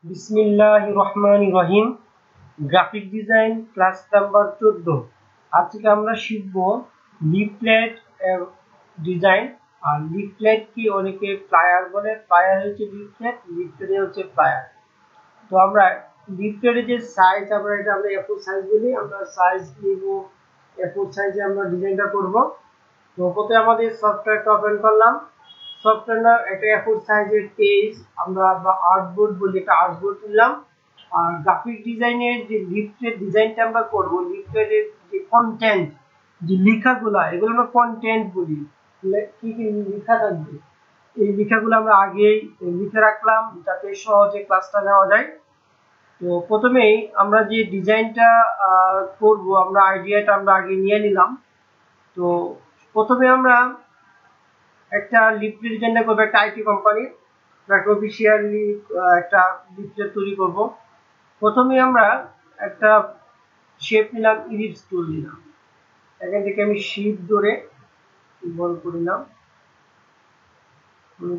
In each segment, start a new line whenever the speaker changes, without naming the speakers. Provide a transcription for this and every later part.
বিসমিল্লাহির রহমানির রহিম। Graphic design class number 14। আজকে আমরা শিখব লিফলেট ডিজাইন। আর লিফলেট কি অনেকে প্লায়ার বলে, প্লায়ার হচ্ছে লিফলেট, লিফলেট হচ্ছে প্লায়ার। তো আমরা লিফলেটের যে সাইজ আমরা A4 সাইজ বলি, আমরা সাইজ নিব A4 সাইজে আমরা ডিজাইনটা করব। তো প্রথমে আমাদের সফটওয়্যারটা ওপেন করলাম। সফটওয়্যার একটা A4 সাইজের পেজ আমরা বা আর্টবোর্ড বলি, একটা আর্টবোর্ড নিলাম। আর গ্রাফিক ডিজাইনের যে লিফলেট ডিজাইনটা আমরা করব, লিফলেটের যে কন্টেন্ট, যে লেখাগুলা, এগুলো আমরা কন্টেন্ট বলি। কি কি লেখা থাকবে এই লেখাগুলো আমরা আগেই লিখে রাখলাম যাতে সহজে ক্লাসটা নেওয়া যায়। তো প্রথমেই আমরা যে ডিজাইনটা করব, আমরা আইডিয়াটা আমরা আগে নিয়ে নিলাম। তো প্রথমে আমরা একটা লিফলেট ডিজাইনটা করবো, একটা আইটি কোম্পানি, একটা অফিসিয়ালি একটা লিফলেট তৈরি করব। প্রথমে আমরা একটা শেপ নিলাম, ইলিপস টুল নিলাম। এখান থেকে আমি শিপ ধরে বল করলাম।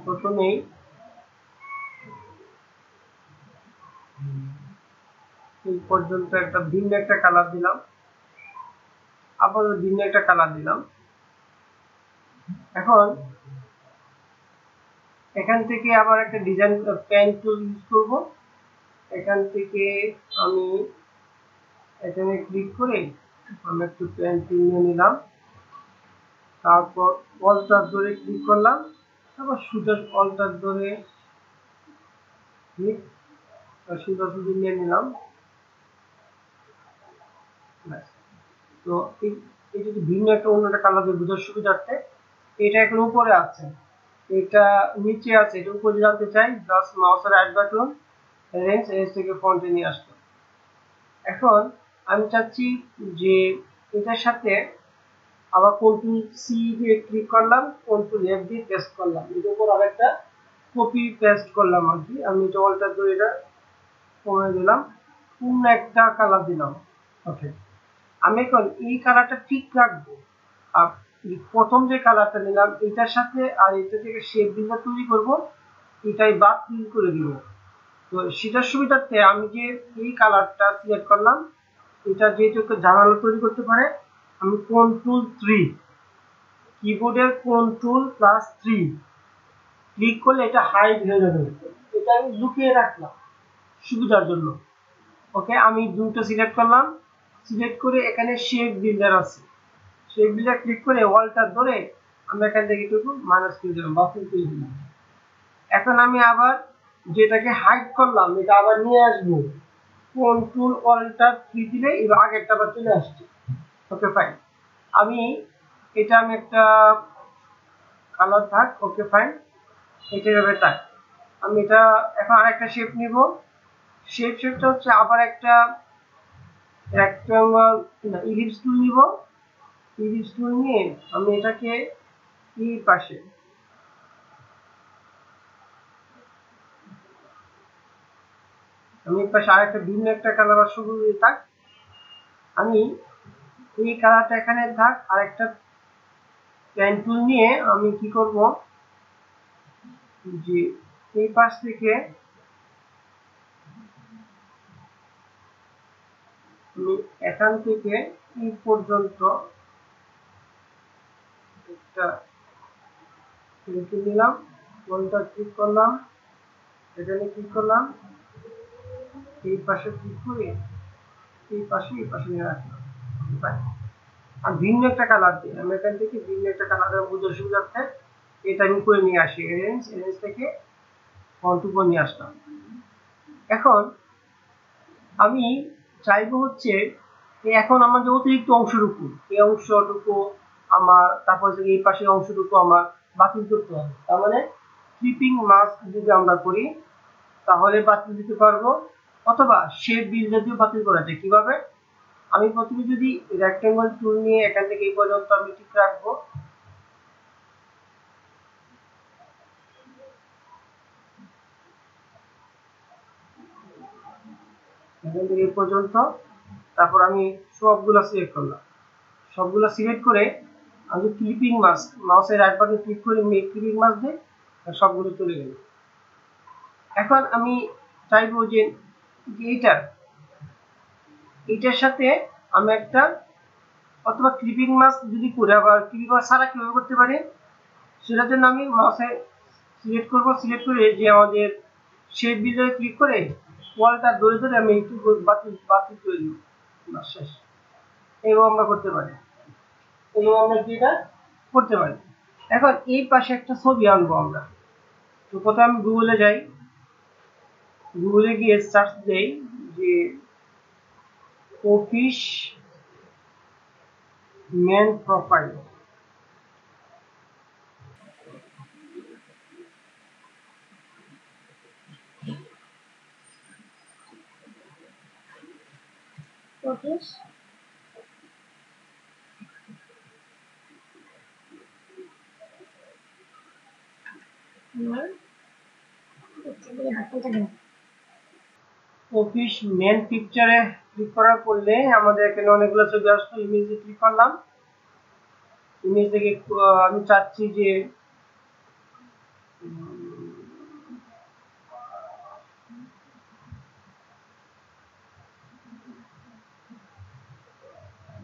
প্রথমেই এই পর্যন্ত একটা ভিন্ন একটা কালার দিলাম, আবার ভিন্ন একটা কালার দিলাম। এখন এখান থেকে আবার একটা ডিজাইন পেন টুল ইউজ করব। এখান থেকে আমি এখানে ক্লিক করে আমি একটু পেন টুল নিয়ে নিলাম। তারপর অল্টার ধরে ক্লিক করলাম, তারপর সোজা অল্টার ধরে সোজাসুজি নিয়ে নিলাম। তো এই যদি ভিন্ন একটা অন্য একটা কালার দিয়ে বোঝার সুবিধার্থে, এটা এখন উপরে আছে, এটা নিচে আছে, এটা উপরে জানতে চাই, জাস্ট মাউসের রাইট বাটন রেঞ্জ থেকে ফন্টে নিয়ে আসতো। এখন আমি চাচ্ছি যে এটার সাথে আবার কন্ট্রোল সি দিয়ে ক্লিক করলাম, কন্ট্রোল এফ দিয়ে পেস্ট করলাম, এর উপর আরেকটা কপি পেস্ট করলাম আর কি। আমি এটা অল্টার ধরে এটা কমে দিলাম, অন্য একটা কালার দিলাম। ওকে, আমি এখন এই কালারটা ঠিক রাখবো। আর প্রথম যে কালারটা নিলাম এটার সাথে আর এটা থেকে শেপ বিল্ডার তৈরি করব, এটাই বাদ ক্লিক করে দিব। তো সেটার সুবিধার্থে আমি যে এই কালারটা সিলেক্ট করলাম, এটা যেহেতু জানালা তৈরি করতে পারে, আমি Ctrl+3 কিবোর্ডের Ctrl+3 ক্লিক করলে এটা হাইড হয়ে যাবে। এটা আমি লুকিয়ে রাখলাম সুবিধার জন্য। ওকে, আমি দুটো সিলেক্ট করলাম, সিলেক্ট করে এখানে শেপ বিল্ডার আছে, শেপ বিল্ডার ক্লিক করে অল্টার ধরে আমরা এখান থেকে একটু মাইনাস করে দিলাম, বাতিল করে দিলাম। এখন আমি আবার যেটাকে হাইড করলাম এটা আবার নিয়ে আসবো, Ctrl+3 দিলে এবার আগেরটা আবার চলে আসছে। ওকে ফাইন, আমি একটা কালার থাক। ওকে ফাইন, এটা এভাবে থাক। আমি এটা এখন আরেকটা শেপ নিব। শেপটা হচ্ছে আবার একটা রেক্ট্যাঙ্গল ইলিপস টুল নিব। ইলিপস টুল নিয়ে আমি এটাকে এই পাশে আরেকটা ভিন্ন একটা কালার শুরু থাক। আমি এই কালারটা এখানে থাক, আরেকটা পেন টুল নিয়ে আমি কি করব, যে এই পাশ থেকে আমি এখান থেকে এই পর্যন্ত একটা নিলাম, কোনটা ক্লিক করলাম, এখানে ক্লিক করলাম, এই পাশে ক্লিক করে এই পাশে নিয়ে রাখলাম। আর ভিন্ন একটা কালার দিই, আমি এখান থেকে ভিন্ন একটা কালারের বোঝার সুবিধার্থে এটা আমি করে নিয়ে আসি, এরেঞ্জ থেকে ফন্ট উপর নিয়ে আসলাম। এখন আমি চাইবো হচ্ছে এখন আমার যে অতিরিক্ত অংশটুকু, এই অংশটুকু আমার, তারপর এই পাশের অংশটুকু আমার বাতিল করতে হবে। তার মানে ক্লিপিং মাস্ক যদি আমরা করি তাহলে বাতিল দিতে পারবো, অথবা শেপ বিল্ডার দিয়ে বাতিল করা যায়। কিভাবে? আমি প্রথমে যদি রেক্ট্যাঙ্গল টুল নিয়ে এখান থেকে এই পর্যন্ত আমি ঠিক রাখবো, এখান থেকে এই পর্যন্ত। তারপর আমি সবগুলা সিলেক্ট করলাম, সবগুলা সিলেক্ট করে আমি ক্লিপিং মাস্ক, মাউসের রাইট বাটন ক্লিক করে ক্লিপিং মাস্ক দিয়ে সবগুলো চলে গেল। এখন আমি চাইবো যে এইটার সাথে আমি একটা অথবা ক্লিপিং মাস্ক যদি করে, আবার ক্লিপিং মাস্ক ছাড়া কিভাবে করতে পারি সেটার জন্য আমি মাউসে সিলেক্ট করব, সিলেক্ট করে যে আমাদের শেপ বিজয়ে ক্লিক করে ওয়ালটা ধরে ধরে আমি একটু বাতিল করে দিব, শেষ। এইভাবে আমরা করতে পারি, এইভাবে আমরা যেটা করতে পারি। এখন এই পাশে একটা ছবি আনবো আমরা। তো প্রথমে আমি গুগলে যাই, গুগলে গিয়ে সার্চ দেই যে office men profile.
Office
office men পিকচারে ক্লিক করার পরে আমাদের এখানে অনেকগুলো ছবি আসলো। ইমেজে ক্লিক করলাম, ইমেজ থেকে আমি চাচ্ছি যে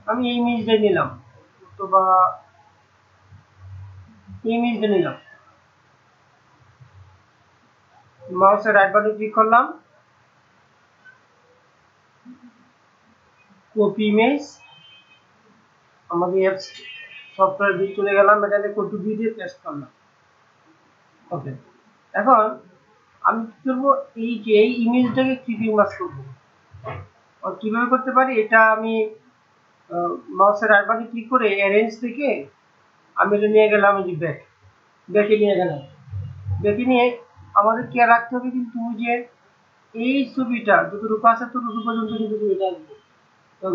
আমি এই ইমেজটা নিলাম, অথবা ইমেজটা নিলাম। মাউসের রাইট বাটন ক্লিক করলাম, কপি ইমেজ, আমাদের অ্যাপস সফটওয়্যার দিয়ে চলে গেলাম, এখানে কন্ট্রোল ভি দিয়ে পেস্ট করলাম। ওকে, এখন আমি কি করবো, এই যে এই ইমেজটাকে ক্লিপিং মাস্ক করবো। আর কিভাবে করতে পারি এটা আমি মাউসের রাইট বাটন ক্লিক করে অ্যারেঞ্জ থেকে আমি এটা নিয়ে গেলাম, এই যে ব্যাকে নিয়ে গেলাম। ব্যাকে নিয়ে আমাদের খেয়াল রাখতে হবে কিন্তু যে এই ছবিটা যতটুকু আছে ততটুকু পর্যন্ত কিন্তু এটা আসবে। তো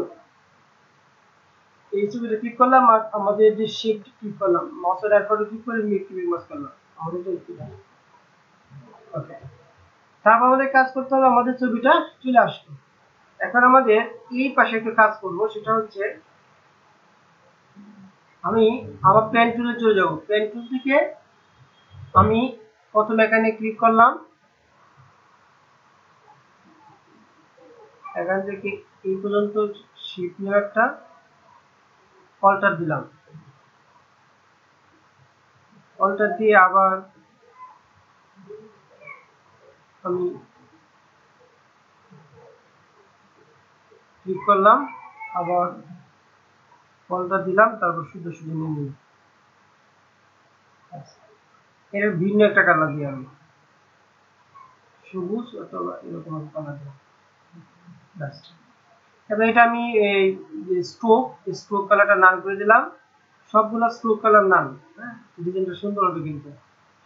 এই ছবিটা ক্লিক করলাম আর আমাদের যে শেপটা ক্লিক করলাম, মাউসের রাইট বাটন ক্লিক করে ক্লিপিং মাস্ক করলাম, আমাদের এটা। ওকে, তারপর আমাদের কাজ করতে হবে, আমাদের ছবিটা চলে আসবে। এখন আমাদের এই পাশে একটা কাজ করব, সেটা হচ্ছে আমি আমার পেন টুলে চলে যাব। পেন টুল থেকে আমি প্রথমে এখানে ক্লিক করলাম, এখান থেকে এই পর্যন্ত শিপ নিয়ে একটা অল্টার দিলাম, অল্টার দিয়ে আবার আমি ক্লিক করলাম, আবার অল্টার দিলাম, তারপর শুধু শুধু নিয়ে নিলাম। এর ভিন্ন একটা কালার দিয়ে আমি সবুজ অথবা এরকম কালার দিলাম। এবার এটা আমি এই স্ট্রোক কালারটা নান করে দিলাম। সবগুলা স্ট্রোক কালার নান, হ্যাঁ, ডিজাইনটা সুন্দর হবে কিন্তু।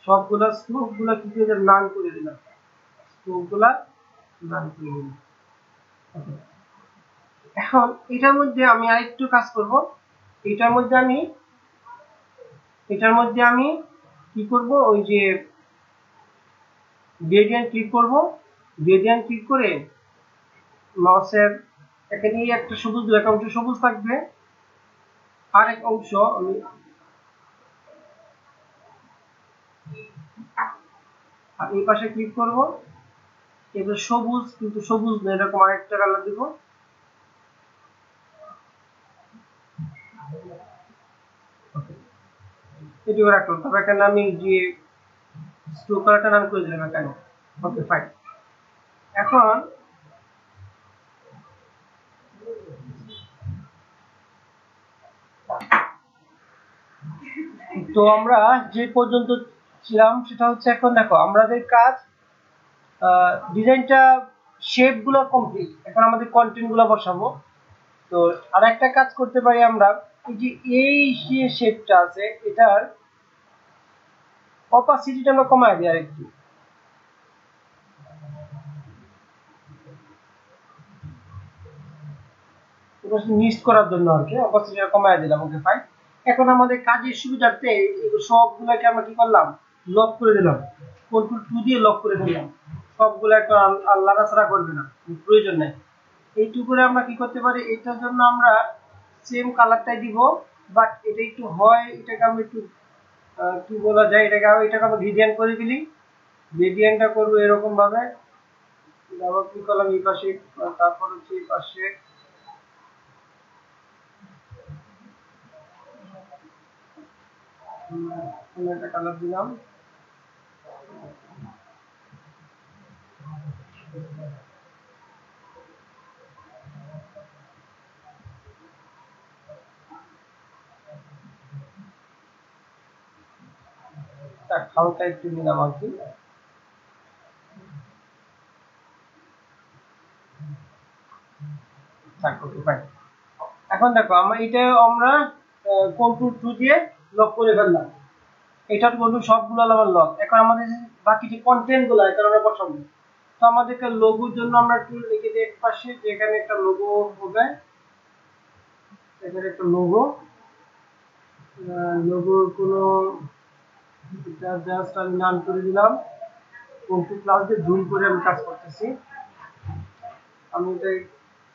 সবগুলা স্ট্রোক গুলা কি করে নান করে দিলাম, স্ট্রোক গুলা নান করে দিলাম। এখন এটার মধ্যে আমি আরেকটু কাজ করব। এটার মধ্যে আমি কি করব, ওই যে গ্রেডিয়েন্ট ক্লিক করব। গ্রেডিয়েন্ট ক্লিক করে মাউসের এখানে একটা সবুজ, এক অংশ সবুজ থাকবে, আরেক অংশ আমি আর এই পাশে ক্লিক করব। এবার সবুজ, কিন্তু সবুজ না, এরকম আরেকটা কালার দিব। এটিও রাখলাম, তবে এখানে আমি যে স্ট্রোক কালারটা নাম করে দিলাম এখানে। ওকে, ফাইন। এখন তো আমরা যে পর্যন্ত ছিলাম সেটা হচ্ছে, এখন দেখো আমাদের কাজ ডিজাইনটা শেপ গুলো কমপ্লিট। এখন আমাদের কন্টেন্ট গুলো বসাবো। তো আরেকটা কাজ করতে পারি আমরা, এই যে শেপটা আছে এটার অপাসিটিটা আমরা কমায় দিই আরেকটু, মিক্স করার জন্য আর কি অপাসিটিটা কমায় দিলাম। ওকে, ফাইন। এখন আমাদের কাজের সুবিধার্থে সবগুলোকে আমরা কি করলাম, লক করে দিলাম, কন্ট্রোল 2 দিয়ে লক করে দিলাম। সবগুলো একটা নাড়াচাড়া করবে না, প্রয়োজন নেই। এইটুকু করে আমরা কি করতে পারি, এটার জন্য আমরা সেম কালারটাই দিব, বাট এটা একটু হয়, এটাকে আমরা একটু কি বলা যায়, এটাকে আমরা গ্রেডিয়েন্ট করে দিলি। গ্রেডিয়েন্টটা করবো এরকম ভাবে, ডাবল ক্লিক করলাম এই পাশে, তারপর হচ্ছে এই পাশে একটা কালার দিলাম। হালকা একটু দিলাম আর কি। এখন দেখো আমরা কন্ট্রোল 2 দিয়ে লক করে ফেললাম। এটা বলবো সবগুলো আমার লক। এখন আমাদের বাকি যে কন্টেন্ট গুলো এটা আমরা বসাবো। তো আমাদেরকে লোগোর জন্য আমরা টুল লিখে দিই এক পাশে, যেখানে একটা লোগো হবে, এখানে একটা লোগোর কোনো জাস্ট আমি নাম করে দিলাম। কন্ট্রোল প্লাস দিয়ে জুম করে আমি কাজ করতেছি। আমি এটা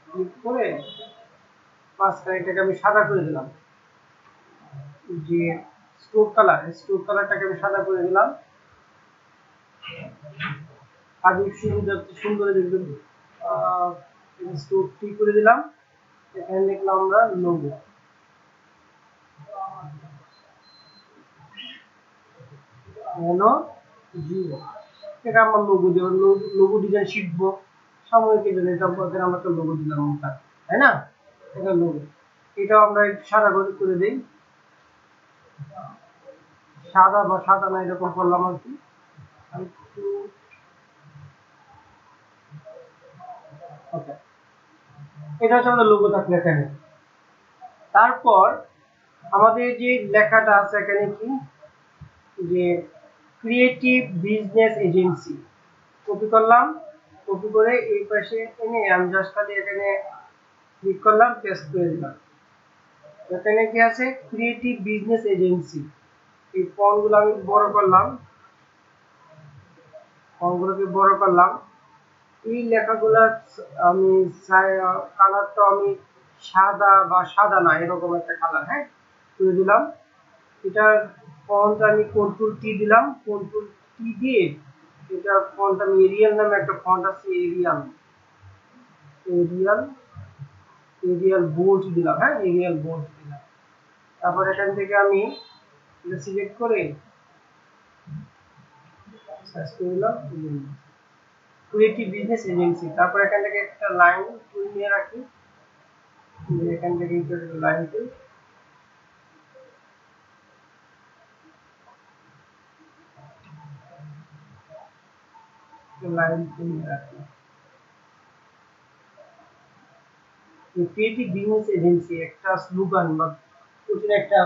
ক্লিক করে মাঝখানে এটাকে আমি সাদা করে দিলাম। যে স্ট্রোক কালারটাকে আমি সাদা করে দিলাম। আগে সুন্দর দেখবেন স্ট্রোক ঠিক করে দিলাম। এখানে লিখলাম আমরা লোগো। এটা আমার লোগো দেবো, লোগো ডিজাইন শিখবো সাময়িক জন্য, এটা আমরা একটা লোগো দিলাম, তাই না? এটা লোগো, এটাও আমরা একটু সাদা করে দিই। সাদা বা সাদা না এরকম করলাম আর কি। একটু ওকে, এটা হচ্ছে আমাদের লোগো থাকলে এখানে। তারপর আমাদের যে লেখাটা আছে এখানে কি, যে ক্রিয়েটিভ বিজনেস এজেন্সি, কপি করলাম। কপি করে এই পাশে এনে আমি জাস্ট খালি এখানে ক্লিক করলাম, পেস্ট করে দিলাম। এখানে কি আছে, ক্রিয়েটিভ বিজনেস এজেন্সি। এই ফন্টগুলো আমি বড় করলাম, ফন্টগুলোকে বড় করলাম। এই লেখাগুলো আমি কালারটা আমি সাদা বা সাদা না এরকম একটা কালার, হ্যাঁ, করে দিলাম। এটার ফন্ট আমি কন্ট্রোল টি দিলাম। কন্ট্রোল টি দিয়ে এটার ফন্ট আমি এরিয়াল নামে একটা ফন্ট আছে, এরিয়াল এরিয়াল বোল্ড দিলাম। হ্যাঁ, এরিয়াল বোল্ড দিলাম। তারপর এখান থেকে আমি এটা সিলেক্ট করে সার্চ করে দিলাম ক্রিয়েটিভ বিজনেস এজেন্সি। তারপর এখান থেকে একটা লাইন তুলে নিয়ে রাখি, এখান থেকে লাইন তুল লাইন তুলে রাখি। ক্রিয়েটিভ বিজনেস এজেন্সি একটা স্লোগান বা কঠিন একটা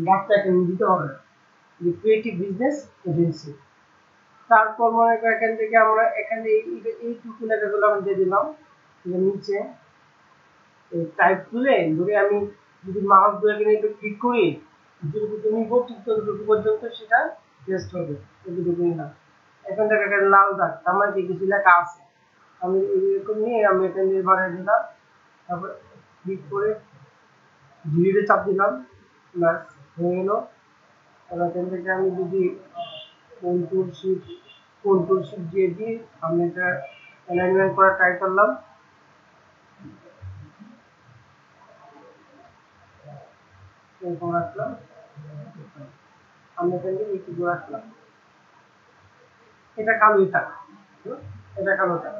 বার্তা এখানে দিতে হবে, যে ক্রিয়েটিভ বিজনেস এজেন্সি। তারপর মনে করো এখান থেকে আমরা এখানে এইটুকু লেখাগুলো আমি দিয়ে দিলাম। নিচে টাইপ তুলে ধরে আমি যদি মাউস ধরে এখানে একটু ক্লিক করি, যতটুকু নিব ঠিক ততটুকু পর্যন্ত সেটা পেস্ট হবে, ততটুকু না। এখন থেকে এখানে লাল দাগ, তার মানে কিছু লেখা আছে। আমি এরকম নিয়ে আমি এখানে বাড়িয়ে দিলাম। তারপর ক্লিক করে ডিলিটে চাপ দিলাম, ব্যাস হয়ে গেল। এবার এখান থেকে আমি যদি কন্ট্রোল শিফট দিয়ে দিই, আমি এটা অ্যালাইনমেন্ট করা ট্রাই করলাম। এরকম রাখলাম, আমি এখান থেকে এইটুকু রাখলাম। এটা কালোই থাক, এটা কালো থাক।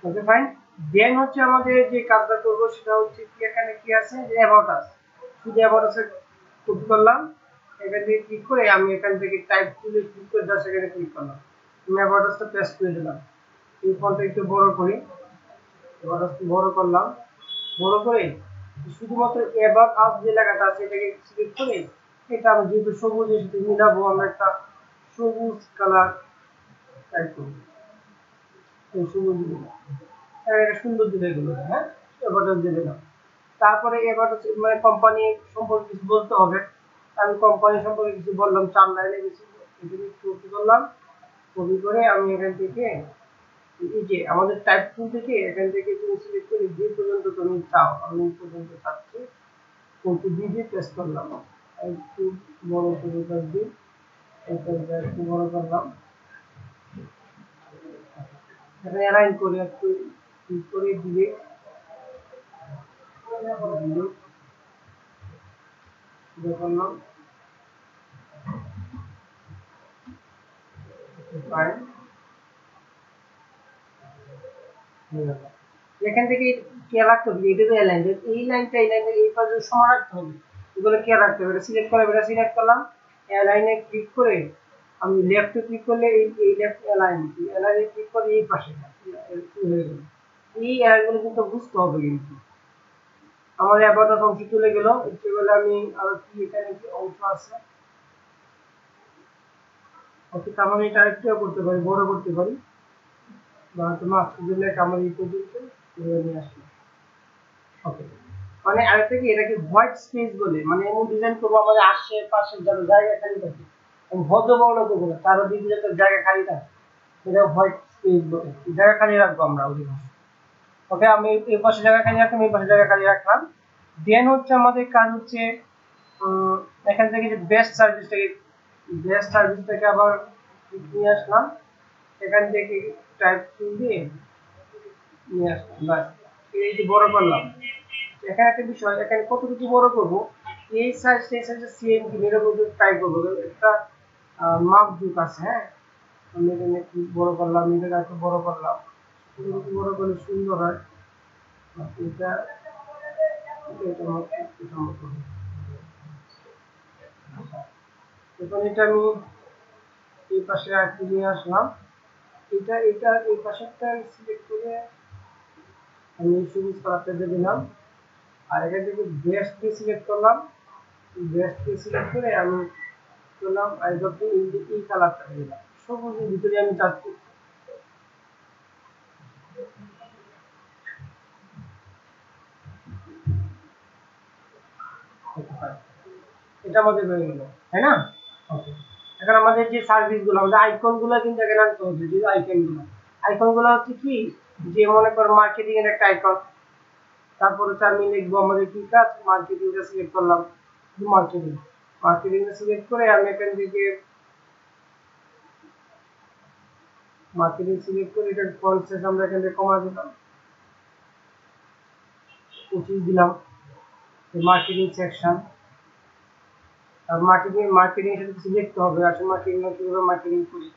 Okay fine. দেন হচ্ছে আমাদের যে কাজটা করবো সেটা হচ্ছে কি, এখানে কি আছে, যে অ্যাবাউট আস। শুধু অ্যাবাউট আসে কপি করলাম, এখান থেকে ক্লিক করে আমি এখান থেকে টাইপ তুলে ক্লিক করে জাস্ট এখানে ক্লিক করলাম, আমি অ্যাবাউট আসটা পেস্ট করে দিলাম। এই ফন্টটা একটু বড় করি, অ্যাবাউট আস বড় করলাম। বড় করে শুধুমাত্র অ্যাবাউট আস যে লেখাটা আছে এটাকে সিলেক্ট করে, এটা আমি যেহেতু সবুজের সাথে মিলাবো, আমরা একটা সবুজ কালার টাইপ করবো। এই সবুজ একটা সুন্দর দিলে এগুলো, হ্যাঁ, এবারটা দিয়ে দিলাম। তারপরে এবার মানে কোম্পানি সম্পর্কে কিছু বলতে হবে। আমি কোম্পানি সম্পর্কে কিছু বললাম, 4 লাইনে কিছু, এখানে কপি করলাম। কপি করে আমি এখান থেকে এই যে আমাদের টাইপ টুল থেকে এখান থেকে তুমি সিলেক্ট করে যে পর্যন্ত তুমি চাও, আমি পর্যন্ত চাচ্ছি, কন্ট্রোল দিয়ে পেস্ট করলাম। একটু বড় করে দিই, একটু বড় করলাম। এখানে অ্যালাইন করে একটু ক্লিক করে দিলে দেখুন ফাইন এখান থেকে খেয়াল রাখতে হবে এটা তো অ্যালাইন এই লাইনটা এই পাশে সমান রাখতে হবে এগুলো খেয়াল রাখতে হবে এটা সিলেক্ট করে এটা সিলেক্ট করলাম অ্যালাইনে ক্লিক করে আমি লেফটে ক্লিক করলে এই লেফট অ্যালাইনে ক্লিক করে এই পাশে হয়ে গেল এই অ্যালাইনগুলো কিন্তু বুঝতে হবে কিন্তু আমার অ্যাবাউট অংশ চলে গেল একটু বলে আমি আরো কি এখানে কি অংশ আছে ওকে তার মানে এটা একটু করতে পারি বড় করতে পারি বা তোমার দিলে আমার এই পর্যন্ত নিয়ে আসলাম ওকে মানে আরেকটা কি এটাকে হোয়াইট স্পেস বলে মানে এমন ডিজাইন করবো আমাদের আশেপাশে যারা জায়গা খালি থাকে ভদ্র বড় করবো না চারদিকে যাতে জায়গা খালি থাকে এটা হোয়াইট স্পেস বলে জায়গা খালি রাখবো আমরা অধিকাংশ ওকে আমি এই পাশে জায়গা খালি রাখলাম এই পাশে জায়গা খালি রাখলাম দেন হচ্ছে আমাদের কাজ হচ্ছে এখান থেকে যে বেস্ট সার্ভিসটাকে আবার নিয়ে আসলাম এখান থেকে টাইপ দিয়ে নিয়ে আসলাম বাস এই যে বড় করলাম এখানে একটা বিষয় এখানে কতটুকু বড় করবো এই সাইজ সেম কিনে মধ্যে ট্রাই করবো একটা মাপ যুগ আছে হ্যাঁ আমি এখানে একটু বড় করলাম এটাকে একটু বড় করলাম কতটুকু বড় করলে সুন্দর হয় এটা এটা মতো এখন এটা আমি এই পাশে আরেকটু নিয়ে আসলাম এটা এই পাশেরটা সিলেক্ট করে আমি সবুজ কালারটা দিয়ে দিলাম আর এখান থেকে বেস্ট দিয়ে সিলেক্ট করলাম বেস্ট দিয়ে সিলেক্ট করে আমি করলাম আর ধরতে এই কালারটা দিলাম সবুজের ভিতরে আমি চাচ্ছি এটা আমাদের হয়ে গেল তাই না ওকে এখন আমাদের যে সার্ভিস গুলো আমাদের আইকন গুলো কিন্তু এখানে আনতে হবে যে আইকন গুলো হচ্ছে কি যে মনে কর মার্কেটিং এর একটা আইকন তারপর হচ্ছে আমি লিখবো আমাদের কি কাজ মার্কেটিংটা সিলেক্ট করলাম মার্কেটিংটা সিলেক্ট করে আমি এখান থেকে মার্কেটিং সিলেক্ট করে এটার ফন্ট সাইজ আমরা এখান থেকে কমা দিলাম 25 দিলাম মার্কেটিং সেকশন আর মার্কেটিং এর সাথে সিলেক্ট হবে আসলে কিভাবে মার্কেটিং করি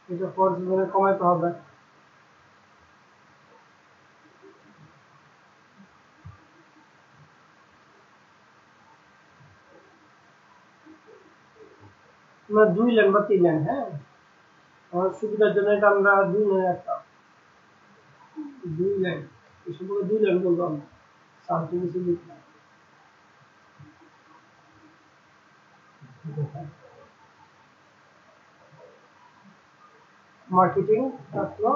এটা ফন্ট সাইজ কমাতে হবে আমরা 2 লাইন বা 3 লাইন হ্যাঁ আমার সুবিধার জন্য এটা আমরা 2 লাইন রাখতাম 2 লাইন এই সম্পর্কে 2 লাইন বলবো আমরা সামথিং কিছু লিখলাম মার্কেটিং আসলো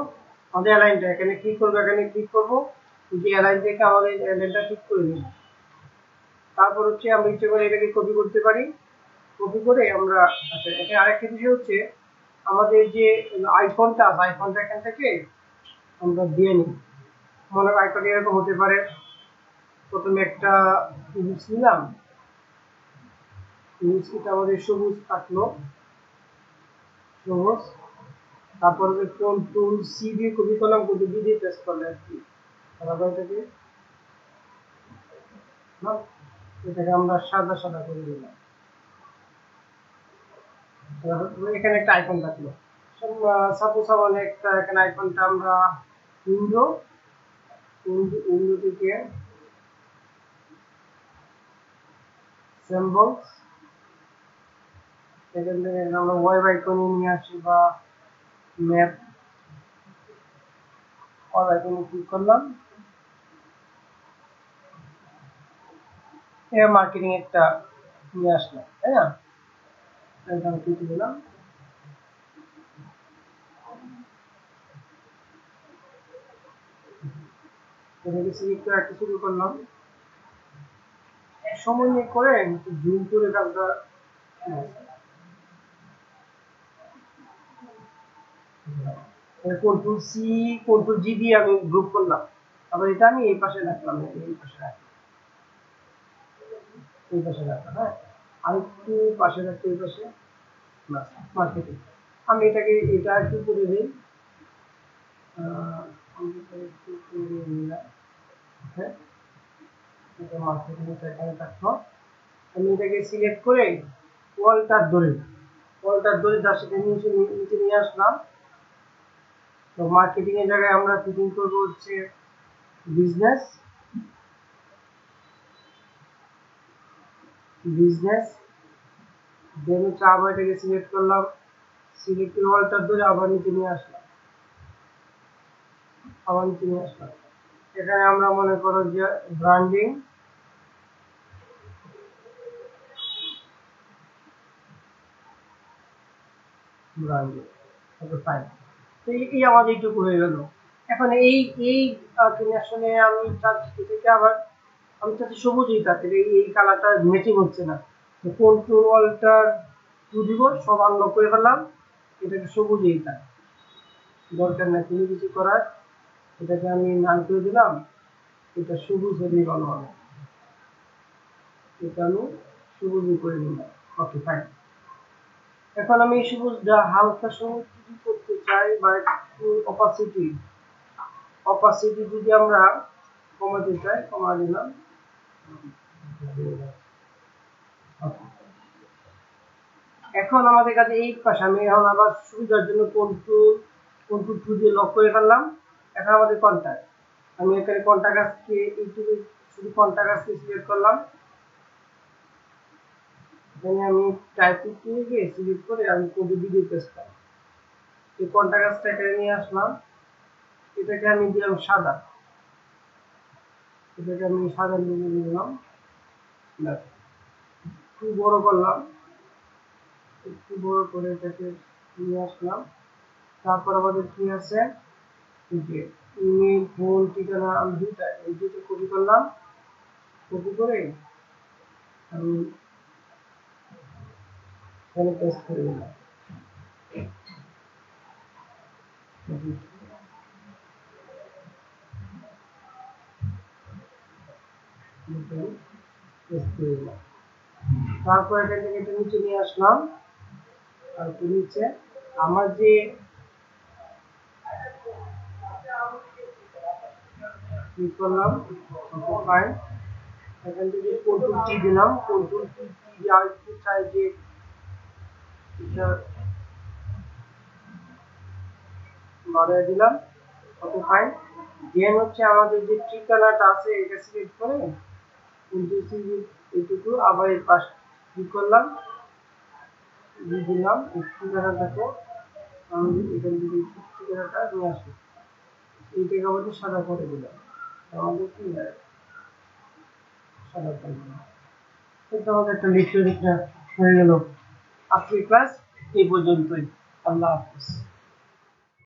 আমাদের অ্যালাইনটা এখানে ক্লিক করবো যে অ্যালাইন থেকে আমাদের অ্যালাইনটা ঠিক করে নিই তারপর হচ্ছে আমরা ইচ্ছে করে এটাকে কপি করতে পারি কপি করে আমরা আচ্ছা এখানে আরেকটা বিষয় হচ্ছে আমাদের যে আইফোনটা আছে আইফোনটা এখান থেকে আমরা দিয়ে নিই মনে হয় আইফোনটা এরকম হতে পারে প্রথমে একটা ইমেজ নিলাম ইমেজটা আমাদের সবুজ থাকলো সবুজ তারপর কন্ট্রোল সি দিয়ে কপি করলাম কন্ট্রোল ভি দিয়ে পেস্ট করলে আর কি তারপর এটাকে আমরা সাদা সাদা করে দিলাম এখানে একটা আইকন থাকলো সাপোজ আমাদের একটা এখানে আইকনটা আমরা উইন্ডো থেকে সিম্বলস এখান থেকে আমরা ওয়েব আইকনে নিয়ে আসি বা ম্যাপ অল আইকনে ক্লিক করলাম এর মার্কেটিং একটা নিয়ে আসলাম তাই না এটা ক্লিক দিলাম এটাকে সিলেক্ট করে একটা শুরু করলাম সময় নিয়ে করে একটু জুম করে কাজটা কন্ট্রোল সি কন্ট্রোল জি দিয়ে আমি গ্রুপ করলাম তারপর এটা আমি এই পাশে রাখলাম এই পাশে রাখলাম এই পাশে রাখলাম, হ্যাঁ আর একটু পাশে রাখতে এই পাশে মার্কেটিং। আমি এটা একটু করে দিই, একটু করে নিলাম, হ্যাঁ এটা মার্কেটিং এখানে থাকলো। আমি এটাকে সিলেক্ট করে ওয়ালটার ধরে যার সাথে নিচে নিয়ে আসলাম। তো মার্কেটিং এর জায়গায় আমরা ফিটিং করবো হচ্ছে বিজনেস দেন হচ্ছে আবার এটাকে সিলেক্ট করলাম, সিলেক্ট করে ওয়ালটার ধরে আবার নিচে নিয়ে আসলাম, এখানে আমরা মনে করো যে ব্র্যান্ডিং ফাইন। তো এই আমাদের এইটুকু হয়ে গেল। এখন এই আসলে আমি চাচ্ছি থেকে আবার আমি চাচ্ছি সবুজই থাকে, এই কালারটা ম্যাচিং হচ্ছে না। কন্ট্রোল ওয়ালটার টু দিব, সব আনলক করে ফেললাম, এটাকে সবুজই থাকে, দরকার নাই কোনো কিছু করার। এটাকে আমি নাম করে দিলাম, এটা সবুজ হলেই ভালো হবে, এটা আমি সবুজই করে নিলাম। Okay fine. এখন আমি এই সবুজটা হালকা সবুজ যদি করতে চাই বা একটু অপাসিটি যদি আমরা কমাতে চাই, কমা দিলাম। এখন আমাদের কাছে এই পাশে আমি এখন আবার সুবিধার জন্য কন্ট্রোল টু দিয়ে লক করে ফেললাম। এখন আমাদের কন্টাক্ট, আমি এখানে কন্টাক্ট আজকে ইউটিউবে শুধু কন্টাক্ট আজকে সিলেক্ট করলাম। এখানে আমি টাইপিং নিয়ে গিয়ে সিলেক্ট করে আমি কোডে ভিডিও পেস্টটা এই কন্টাক্ট আজটা এখানে নিয়ে আসলাম। এটাকে আমি দিলাম সাদা, নিয়ে নিলাম, একটু বড় করলাম, একটু বড় করে এটাকে নিয়ে আসলাম। তারপর আমাদের কি আছে, যে ইমেল ফোন ঠিকানা আমি এই দুটো কপি করলাম, কপি করে আমি এখানে পেস্ট করে দিলাম। তারপর এখান থেকে এটা নিচে নিয়ে আসলাম, আর নিচে আমার যে ক্লিক করলাম, ফাইন। এখান থেকে কন্ট্রোল টি দিলাম, কন্ট্রোল টি দিয়ে আরেকটু চাই যে এটা বাড়িয়ে দিলাম, ওকে ফাইন। দেন হচ্ছে আমাদের যে ঠিকানাটা আছে এটা সিলেক্ট করে এইটুকু আবার এই পাশ ক্লিক করলাম, দিয়ে দিলাম ঠিকানাটাকে আমি এখান থেকে ঠিকানাটা নিয়ে আসি, এইটাকে আমাদের সাদা করে দিলাম, আমাদের কি সাদা করে দিলাম। এটা আমাদের একটা লিখতে হয়ে গেল। আজকের ক্লাস এই পর্যন্তই। আল্লাহ হাফিজ।